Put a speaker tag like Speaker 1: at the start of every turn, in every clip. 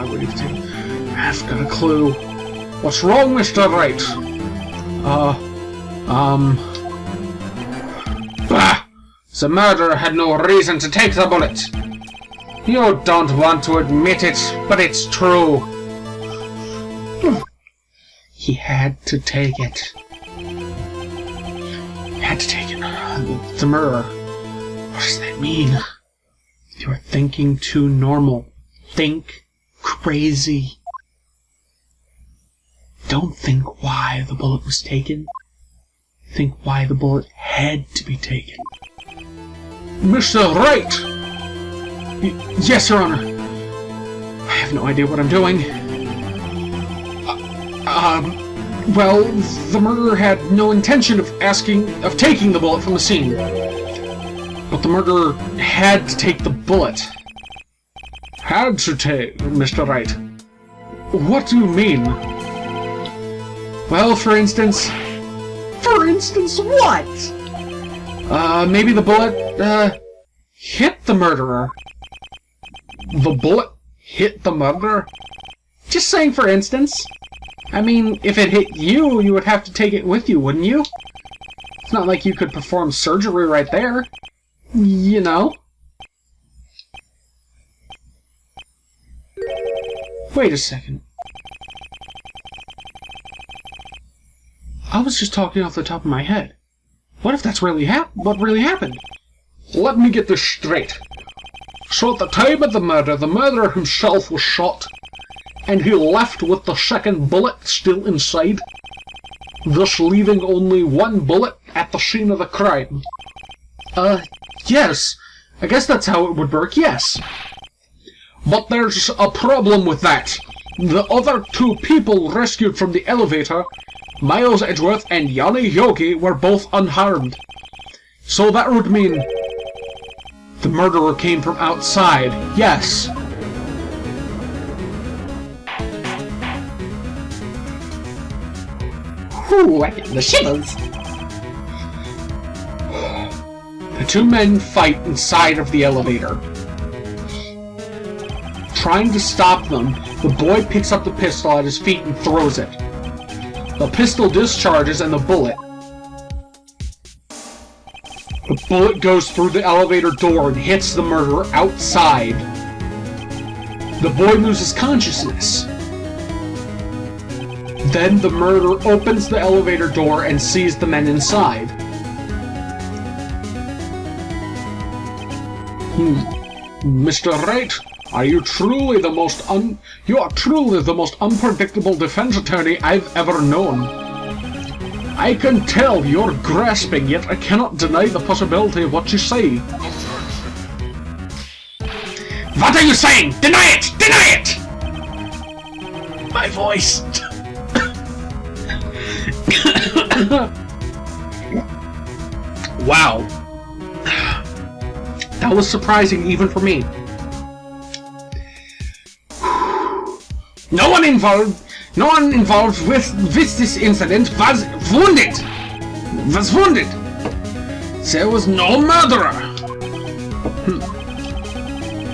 Speaker 1: I would have taken. I've got a clue. What's wrong, Mr. Wright? Bah! The murderer had no reason to take the bullet. You don't want to admit it, but it's true. He had to take it. He had to take it. The murderer. What does that mean? You're thinking too normal. Think crazy. Don't think why the bullet was taken. Think why the bullet had to be taken. Mr. Wright! Yes, Your Honor. I have no idea what I'm doing. Well, the murderer had no intention of taking the bullet from the scene. But the murderer had to take the bullet. Had to take, Mr. Wright. What do you mean? Well, for instance...
Speaker 2: For instance, what?
Speaker 1: Maybe the bullet, hit the murderer. The bullet hit the murderer? Just saying for instance. I mean, if it hit you, you would have to take it with you, wouldn't you? It's not like you could perform surgery right there. You know? Wait a second. I was just talking off the top of my head. What if that's really what really happened? Let me get this straight. So at the time of the murderer himself was shot, and he left with the second bullet still inside, thus leaving only one bullet at the scene of the crime. Yes. I guess that's how it would work, yes. But there's a problem with that. The other two people rescued from the elevator, Miles Edgeworth and Yanni Yogi, were both unharmed. So that would mean the murderer came from outside, yes.
Speaker 2: Ooh, I get the shivers.
Speaker 1: The two men fight inside of the elevator. Trying to stop them, the boy picks up the pistol at his feet and throws it. The pistol discharges and the bullet goes through the elevator door and hits the murderer outside. The boy loses consciousness. Then the murderer opens the elevator door and sees the men inside. Mr. Wright, you are truly the most unpredictable defense attorney I've ever known. I can tell you're grasping, yet I cannot deny the possibility of what you say. What are you saying? Deny it! Deny it! My voice. Wow. That was surprising even for me. No one involved with this incident was wounded. There was no murderer.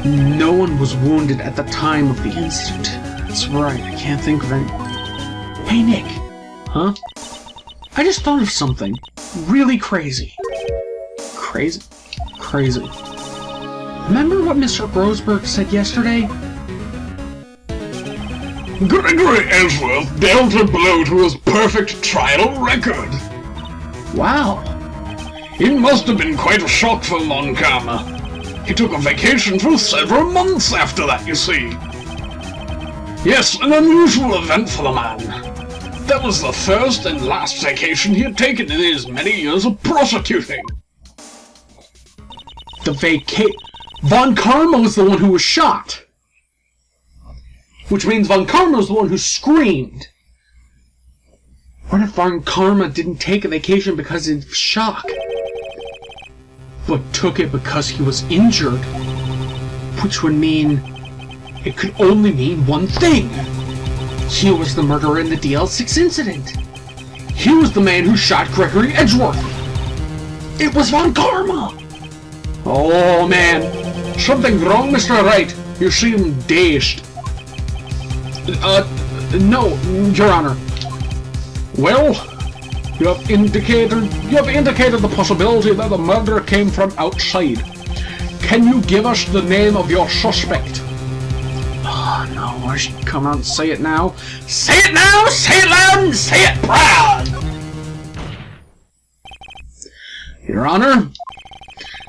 Speaker 1: No one was wounded at the time of the incident. That's right, I can't think of any. Hey, Nick. Huh? I just thought of something really crazy. Crazy? Remember what Mr. Grossberg said yesterday?
Speaker 3: Gregory Ellsworth dealt a blow to his perfect trial record.
Speaker 1: Wow.
Speaker 3: It must have been quite a shock for Von Karma. He took a vacation for several months after that, you see. Yes, an unusual event for the man. That was the first and last vacation he had taken in his many years of prosecuting.
Speaker 1: Von Karma was the one who was shot. Which means Von Karma was the one who screamed. What if Von Karma didn't take a vacation because of shock, but took it because he was injured? Which would mean it could only mean one thing. He was the murderer in the DL6 incident. He was the man who shot Gregory Edgeworth. It was Von Karma. Oh man, something wrong, Mr. Wright. You seem dazed. No, Your Honor.
Speaker 3: Well, you have indicated the possibility that the murder came from outside. Can you give us the name of your suspect?
Speaker 1: Oh, no, I should come out and say it now. Say it now, say it loud, and say it proud! Your Honor,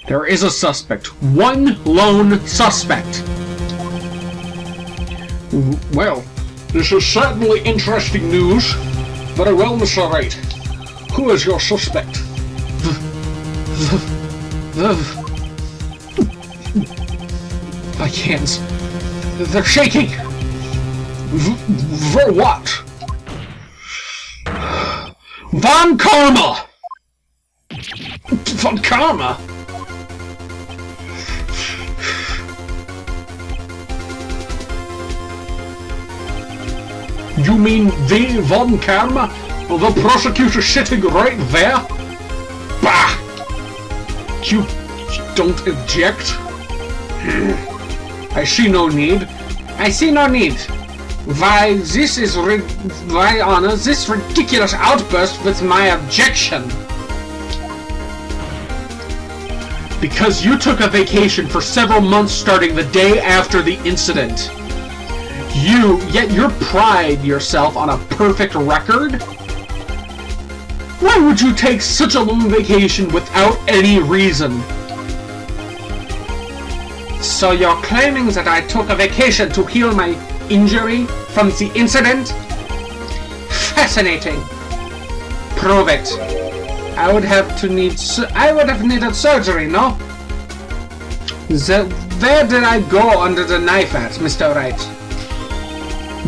Speaker 1: there is a suspect. One lone suspect.
Speaker 3: Well, this is certainly interesting news. Very well, Mr. Wright. Who is your suspect?
Speaker 1: My hands. They're shaking!
Speaker 3: For what?
Speaker 1: Von Karma!
Speaker 3: Von Karma? You mean the Von Karma? The prosecutor sitting right there? Bah! You don't object?
Speaker 1: I see no need. I see no need. Why, Honor, this ridiculous outburst with my objection. Because you took a vacation for several months starting the day after the incident. Yet you pride yourself on a perfect record? Why would you take such a long vacation without any reason? So you're claiming that I took a vacation to heal my injury from the incident? Fascinating. Prove it. I would have needed surgery, no? Where did I go under the knife at, Mr. Wright?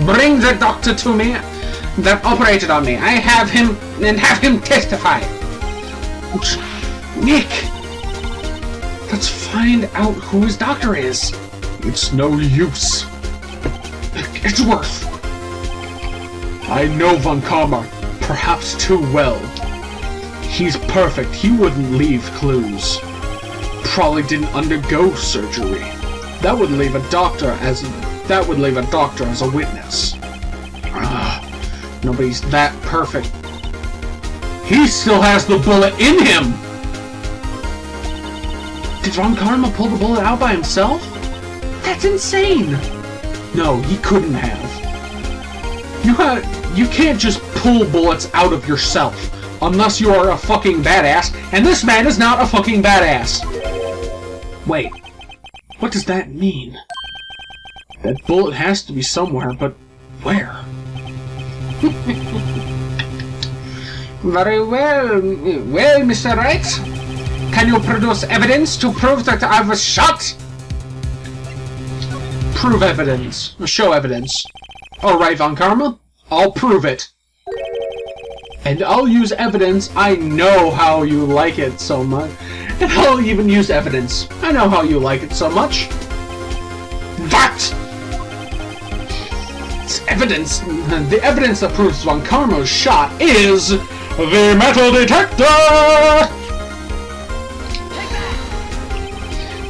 Speaker 1: Bring the doctor to me that operated on me. I have him testify. Nick! Let's find out who his doctor is.
Speaker 3: It's no use.
Speaker 1: It's worth.
Speaker 3: I know Von Karma, perhaps too well. He's perfect. He wouldn't leave clues. Probably didn't undergo surgery. That would leave a doctor as a witness.
Speaker 1: Nobody's that perfect. He still has the bullet in him! Did Von Karma pull the bullet out by himself? That's insane! No, he couldn't have. You can't just pull bullets out of yourself unless you are a fucking badass, and this man is not a fucking badass! Wait, what does that mean? That bullet has to be somewhere, but where? Very well. Well, Mr. Wright, can you produce evidence to prove that I was shot? Prove evidence. Show evidence. Alright, Von Karma. I'll prove it. And I'll use evidence. I know how you like it so much. And I'll even use evidence. I know how you like it so much. What? It's evidence. The evidence that proves Von Karma's shot is the metal detector!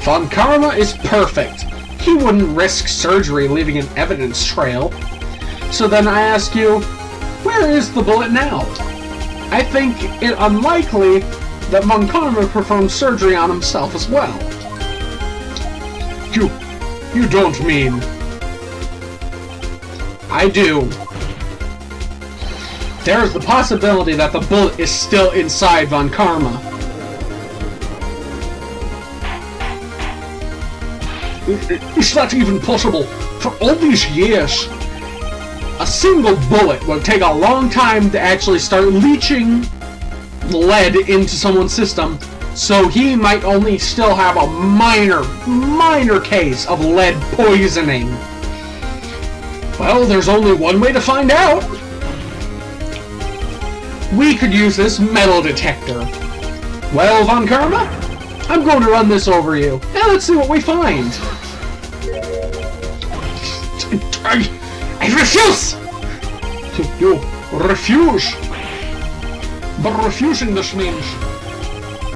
Speaker 1: Von Karma is perfect. He wouldn't risk surgery leaving an evidence trail. So then I ask you, where is the bullet now? I think it unlikely that Von Karma performed surgery on himself as well.
Speaker 3: You don't mean...
Speaker 1: I do. There is the possibility that the bullet is still inside Von Karma.
Speaker 3: Is that even possible? For all these years?
Speaker 1: A single bullet would take a long time to actually start leaching lead into someone's system, so he might only still have a minor case of lead poisoning. Well, there's only one way to find out. We could use this metal detector. Well, Von Karma, I'm going to run this over you, and let's see what we find. I refuse!
Speaker 3: You refuse? But refusing this means